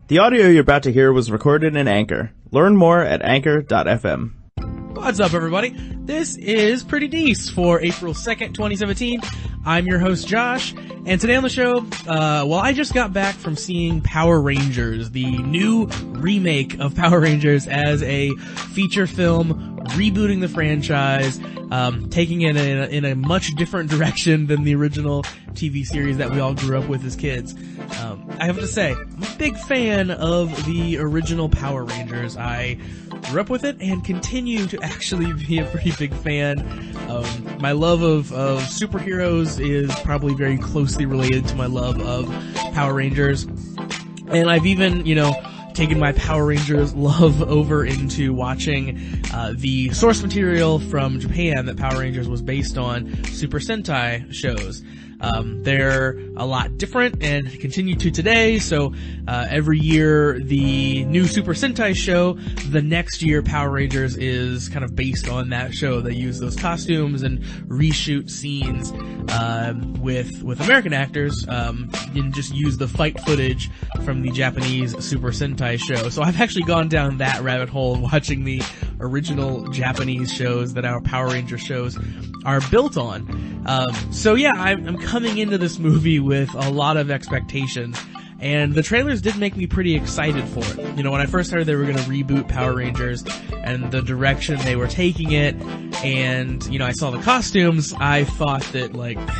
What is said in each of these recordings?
The audio you're about to hear was recorded in Anchor. Learn more at anchor.fm. What's up, everybody? This is Pretty Dece for April 2nd, 2017. I'm your host, Josh, and today on the show, I just got back from seeing Power Rangers, the new remake of Power Rangers as a feature film, rebooting the franchise, taking it in a much different direction than the original TV series that we all grew up with as kids. I have to say, I'm a big fan of the original Power Rangers. I grew up with it and continue to actually be a pretty big fan. My love of superheroes is probably very closely related to my love of Power Rangers. And I've even, taken my Power Rangers love over into watching the source material from Japan that Power Rangers was based on, Super Sentai shows. They're a lot different and continue to today, so every year the new Super Sentai show, the next year Power Rangers is kind of based on that show. They use those costumes and reshoot scenes with American actors and just use the fight footage from the Japanese Super Sentai show. So I've actually gone down that rabbit hole watching the original Japanese shows that our Power Ranger shows are built on. I'm coming into this movie with a lot of expectations, and the trailers did make me pretty excited for it. When I first heard they were going to reboot Power Rangers and the direction they were taking it, and, I saw the costumes, I thought that,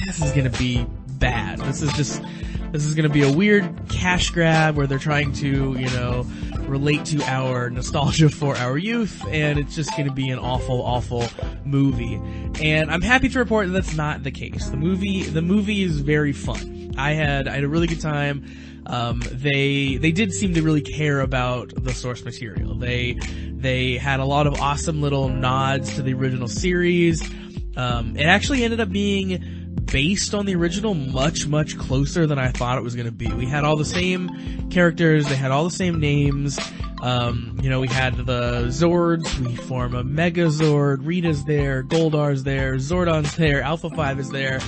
this is going to be bad. This is going to be a weird cash grab where they're trying to, relate to our nostalgia for our youth, and it's just going to be an awful, awful movie. And I'm happy to report that that's not the case. The movie is very fun. I had a really good time. They did seem to really care about the source material. They had a lot of awesome little nods to the original series. It actually ended up being based on the original much, much closer than I thought it was going to be. We had all the same characters, they had all the same names. We had the Zords, we form a Megazord, Rita's there, Goldar's there, Zordon's there, Alpha 5 is there.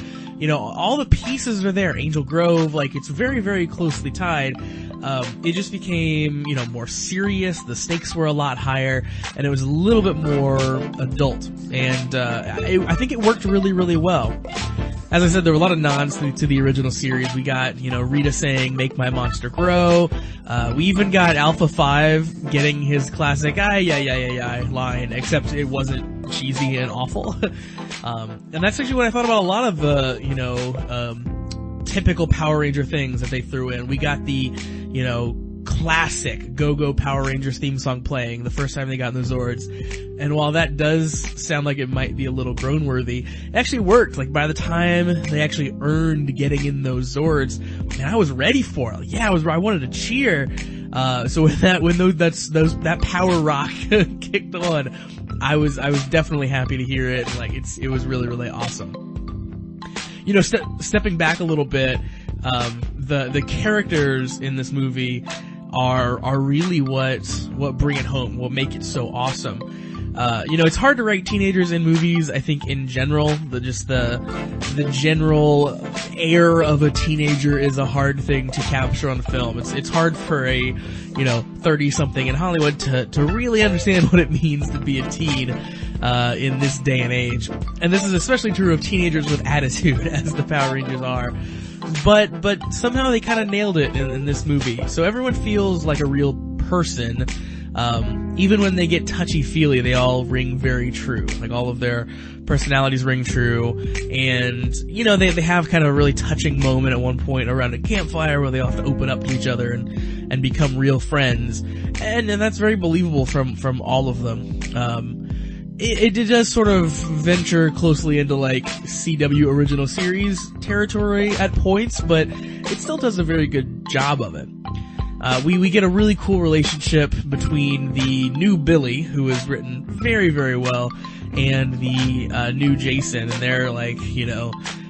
All the pieces are there. Angel Grove, it's very, very closely tied. It just became, more serious. The stakes were a lot higher, and it was a little bit more adult. And, I think it worked really, really well. As I said, there were a lot of nods to the original series. We got, Rita saying, "Make my monster grow." We even got Alpha 5 getting his classic, "ay, line, except it wasn't cheesy and awful. And that's actually what I thought about a lot of the, typical Power Ranger things that they threw in. We got the, classic Go-Go Power Rangers theme song playing the first time they got in the Zords. And while that does sound like it might be a little groan-worthy, it actually worked. By the time they actually earned getting in those Zords, man, I was ready for it. Yeah, I wanted to cheer. So when that power rock kicked on, I was definitely happy to hear it. It was really, really awesome. Stepping back a little bit, the characters in this movie are really what bring it home, what make it so awesome. It's hard to write teenagers in movies. I think in general, the general air of a teenager is a hard thing to capture on film. It's hard for a 30-something in Hollywood to really understand what it means to be a teen in this day and age. And this is especially true of teenagers with attitude, as the Power Rangers are. But somehow they kind of nailed it in this movie. So everyone feels like a real person. Even when they get touchy-feely, they all ring very true. All of their personalities ring true. And, they have kind of a really touching moment at one point around a campfire where they all have to open up to each other and become real friends. And that's very believable from all of them. It does sort of venture closely into CW original series territory at points, but it still does a very good job of it. We get a really cool relationship between the new Billy, who is written very, very well, and the new Jason, and they're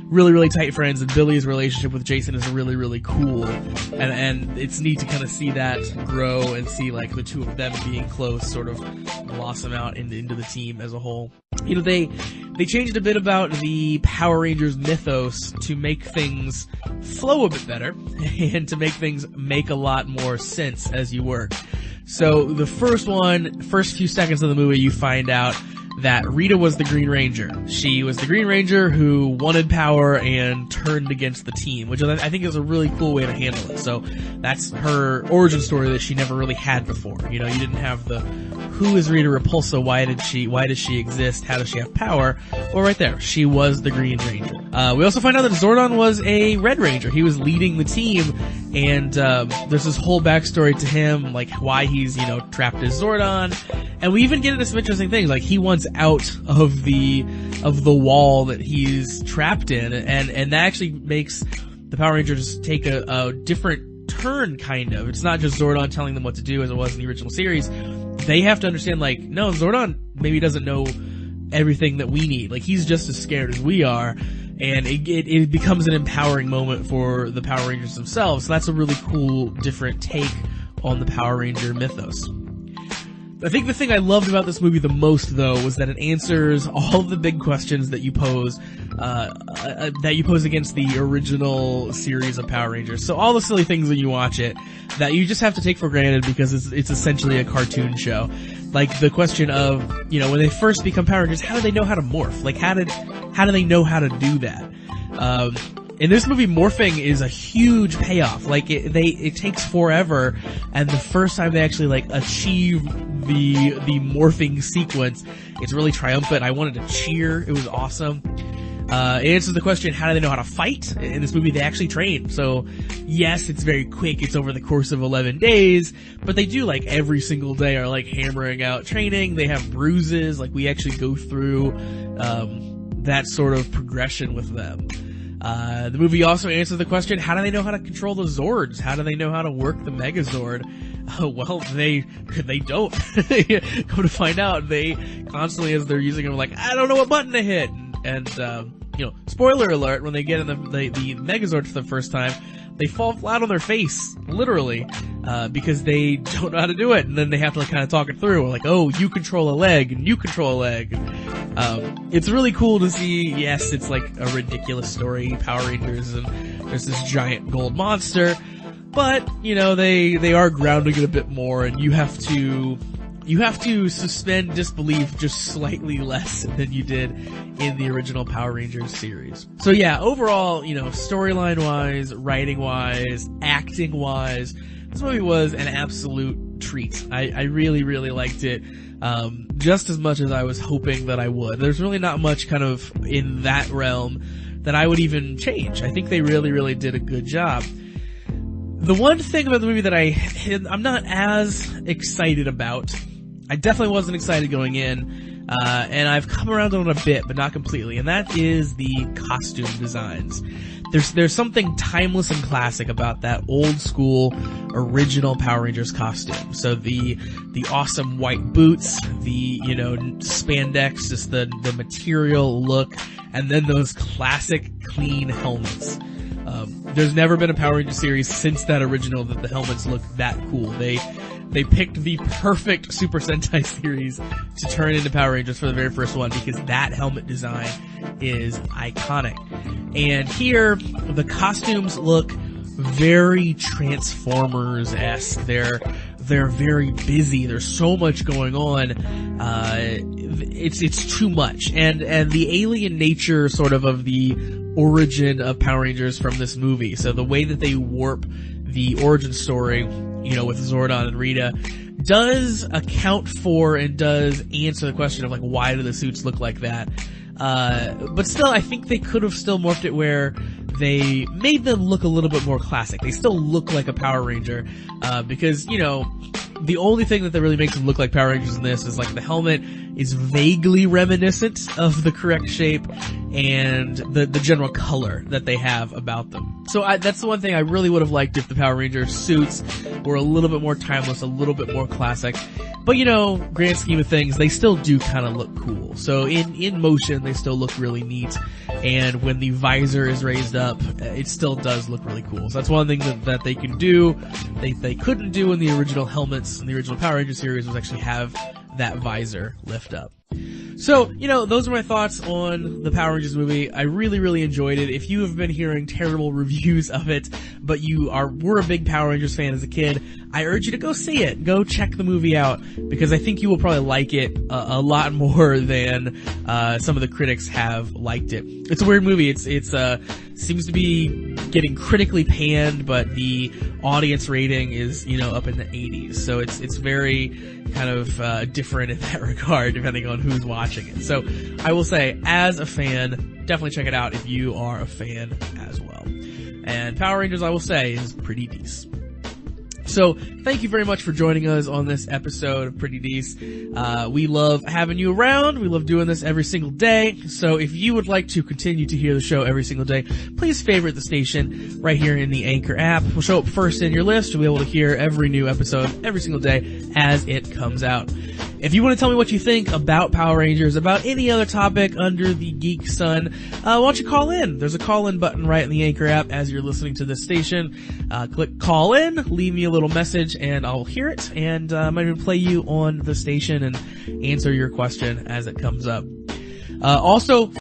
really, really tight friends, and Billy's relationship with Jason is really, really cool. And it's neat to kind of see that grow and see like the two of them being close sort of blossom out into the team as a whole. You know, they changed a bit about the Power Rangers mythos to make things flow a bit better and to make things make a lot more sense as you work. So the first few seconds of the movie, you find out that Rita was the Green Ranger. She was the Green Ranger who wanted power and turned against the team, which I think is a really cool way to handle it. So that's her origin story that she never really had before. You know, you didn't have the who is Rita Repulsa, why does she exist, how does she have power? Well, right there, she was the Green Ranger. We also find out that Zordon was a Red Ranger. He was leading the team, and there's this whole backstory to him, like why he's, you know, trapped as Zordon. And we even get into some interesting things, like he wants out of the wall that he's trapped in, and that actually makes the Power Rangers take a different turn, kind of. It's not just Zordon telling them what to do as it was in the original series. They have to understand, like, no, Zordon maybe doesn't know everything that we need. Like, he's just as scared as we are, and it becomes an empowering moment for the Power Rangers themselves. So that's a really cool, different take on the Power Ranger mythos. I think the thing I loved about this movie the most, though, was that it answers all of the big questions that you pose against the original series of Power Rangers. So all the silly things when you watch it that you just have to take for granted because it's essentially a cartoon show. Like the question of, you know, when they first become Power Rangers, how do they know how to morph? Like how do they know how to do that? In this movie, morphing is a huge payoff. Like it takes forever, and the first time they actually like achieve the morphing sequence, it's really triumphant. I wanted to cheer. It was awesome. It answers the question, how do they know how to fight? In this movie, they actually train. So, yes, it's very quick. It's over the course of 11 days, but they do like every single day are like hammering out training. They have bruises. Like we actually go through, that sort of progression with them. The movie also answers the question, how do they know how to control the Zords? How do they know how to work the Megazord? Well, they don't. Come to find out, they constantly, as they're using them, are like, I don't know what button to hit. And you know, spoiler alert, when they get in the Megazord for the first time, they fall flat on their face, literally, because they don't know how to do it. And then they have to like kind of talk it through. Like, oh, you control a leg, and you control a leg. It's really cool to see. Yes, it's like a ridiculous story, Power Rangers, and there's this giant gold monster. But, you know, they are grounding it a bit more, and you have to suspend disbelief just slightly less than you did in the original Power Rangers series. So yeah, overall, you know, storyline-wise, writing-wise, acting-wise, this movie was an absolute treat. I really, really liked it, just as much as I was hoping that I would. There's really not much kind of in that realm that I would even change. I think they really, really did a good job. The one thing about the movie that I'm not as excited about, I definitely wasn't excited going in, and I've come around on it a bit, but not completely, and that is the costume designs. There's something timeless and classic about that old school original Power Rangers costume. So the awesome white boots, the, you know, spandex, just the material look, and then those classic clean helmets. There's never been a Power Rangers series since that original that the helmets look that cool. They picked the perfect Super Sentai series to turn into Power Rangers for the very first one because that helmet design is iconic. And here, the costumes look very Transformers-esque. They're very busy. There's so much going on. It's too much. And the alien nature sort of the origin of Power Rangers from this movie. So the way that they warp the origin story, you know, with Zordon and Rita, does account for and does answer the question of like, why do the suits look like that? But still, I think they could have still morphed it where they made them look a little bit more classic. They still look like a Power Ranger, because, you know, the only thing that really makes them look like Power Rangers in this is like the helmet is vaguely reminiscent of the correct shape, and the general color that they have about them. So that's the one thing I really would have liked if the Power Rangers suits were a little bit more timeless, a little bit more classic. But grand scheme of things, they still do kind of look cool. So in motion, they still look really neat. And when the visor is raised up, it still does look really cool. So that's one thing that they can do. They couldn't do in the original helmets, in the original Power Ranger series, was actually have that visor lift up. So, those are my thoughts on the Power Rangers movie. I really, really enjoyed it. If you have been hearing terrible reviews of it, but were a big Power Rangers fan as a kid, I urge you to go see it. Go check the movie out, because I think you will probably like it a lot more than some of the critics have liked it. It's a weird movie. It's seems to be getting critically panned, but the audience rating is, up in the 80s. So it's very kind of different in that regard, depending on who's watching it. So I will say, as a fan, definitely check it out if you are a fan as well. And Power Rangers, I will say, is pretty decent. So, thank you very much for joining us on this episode of Pretty Dece. We love having you around. We love doing this every single day. So, if you would like to continue to hear the show every single day, please favorite the station right here in the Anchor app. We'll show up first in your list. You'll be able to hear every new episode every single day as it comes out. If you want to tell me what you think about Power Rangers, about any other topic under the geek sun, why don't you call in? There's a call-in button right in the Anchor app as you're listening to this station. Click call in, leave me a little message, and I'll hear it, and I might even play you on the station and answer your question as it comes up. Also,